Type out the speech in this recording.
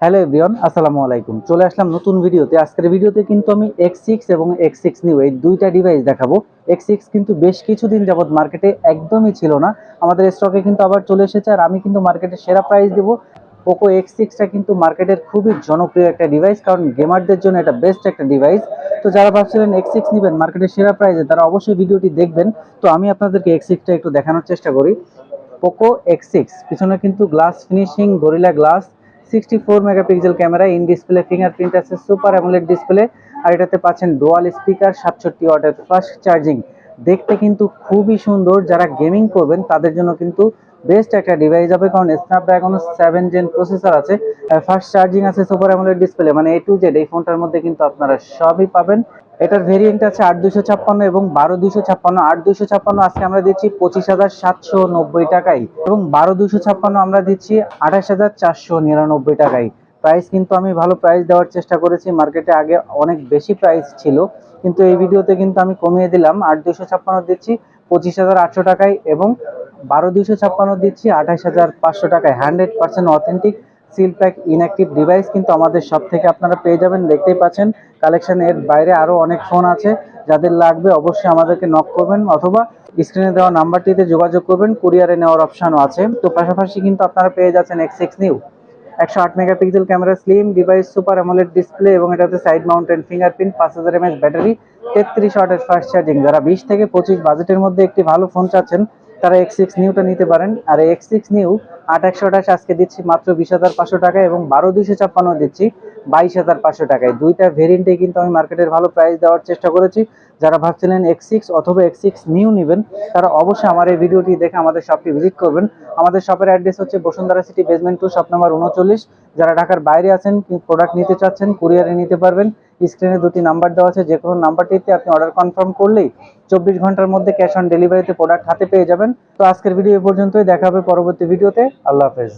Hello everyone, আসসালামু আলাইকুম। চলে আসলাম নতুন ভিডিওতে। আজকের ভিডিওতে কিন্তু আমি X6 এবং X6 নিউ এই দুইটা ডিভাইস দেখাবো। X6 কিন্তু বেশ কিছুদিন যাবত মার্কেটে একদমই ছিল না, আমাদের স্টকে কিন্তু আবার চলে এসেছে। আর আমি কিন্তু মার্কেটে সেরা প্রাইস দেবো। পোকো X6টা কিন্তু মার্কেটের খুবই জনপ্রিয় একটা ডিভাইস, কারণ গেমারদের জন্য এটা বেস্ট একটা ডিভাইস। তো যারা ভাবছিলেন X6 নেবেন মার্কেটের সেরা প্রাইসে, তারা অবশ্যই ভিডিওটি দেখবেন। তো আমি আপনাদেরকে X6টা একটু দেখানোর চেষ্টা করি। পোকো X6 পিছনে কিন্তু glass finishing, gorilla glass, 64 megapixel camera, in display fingerprint আছে, সুপার অ্যামোলেড ডিসপ্লে। আর এটাতে পাচ্ছেন ডুয়াল স্পিকার, 67 ওয়াটের ফাস্ট চার্জিং। দেখতে কিন্তু খুবই সুন্দর। যারা গেমিং করবেন তাদের জন্য কিন্তু বেস্ট একটা ডিভাইস হবে, কারণ স্ন্যাপড্রাগন 7 জেন প্রসেসর আছে, ফাস্ট চার্জিং আছে, সুপার অ্যামোলেড ডিসপ্লে, মানে A to Z এই ফোনটার মধ্যে কিন্তু আপনারা সবই পাবেন। এটার ভেরিয়েন্ট আছে 8256 এবং 12256। 8256 আজকে আমরা দিচ্ছি 25,790 টাকায়, এবং 12256 আমরা দিচ্ছি 28,499 টাকায়। প্রাইস কিন্তু আমি ভালো প্রাইস দেওয়ার চেষ্টা করেছি। মার্কেটে আগে অনেক বেশি প্রাইস ছিল, কিন্তু এই ভিডিওতে কিন্তু আমি কমিয়ে দিলাম। 8256 দিচ্ছি 25,800 টাকায়, এবং 12256 দিচ্ছি 28,500 টাকায়। 100% authentic seal pack inactive device কিন্তু আমাদের সব থেকে আপনারা পেয়ে যাবেন। দেখতেই পাচ্ছেন কালেকশন, এর বাইরে আরো অনেক ফোন আছে। যাদের লাগবে অবশ্যই আমাদেরকে নক করবেন, অথবা স্ক্রিনে দেওয়া নাম্বারটিতে যোগাযোগ করবেন। কুরিয়ারে নেওয়ার অপশনও আছে। তো পাশাপাশি কিন্তু আপনারা পেয়ে যাচ্ছেন X6 new 108 megapixel camera, slim device, super AMOLED display, এবং এটাতে side mounted fingerprint, 5000 mAh battery, 33 ওয়াটের ফাস্ট চার্জিং। যারা 20 থেকে 25 বাজেটের মধ্যে একটি ভালো ফোন চাচ্ছেন, তারা X6 নিউটা নিতে পারেন। আর X6 নিউ 8/128 আজকে দিচ্ছি মাত্র 20,500 টাকায়, এবং 12256 দিচ্ছি 22,500 টাকায়। দুইটা ভেরিয়েন্টে কিন্তু আমি মার্কেটের ভালো প্রাইস দেওয়ার চেষ্টা করেছি। যারা ভাবছিলেন X6 অথবা X6 নিউ নেবেন, তারা অবশ্যই আমার এই ভিডিওটি দেখে আমাদের শপটি ভিজিট করবেন। আমাদের শপের অ্যাড্রেস হচ্ছে Bashundhara city, basement 2, shop number 39। যারা ঢাকার বাইরে আছেন, প্রোডাক্ট নিতে চাচ্ছেন, কুরিয়ারে নিতে পারবেন। স্ক্রিনে দুটি নাম্বার দেওয়া আছে, যে কোনো নাম্বারটিতে আপনি অর্ডার কনফার্ম করলেই 24 ঘন্টার মধ্যে ক্যাশ অন ডেলিভারিতে প্রোডাক্ট হাতে পেয়ে যাবেন। তো আজকের ভিডিও এ পর্যন্তই, দেখা হবে পরবর্তী ভিডিওতে। আল্লাহ হাফেজ।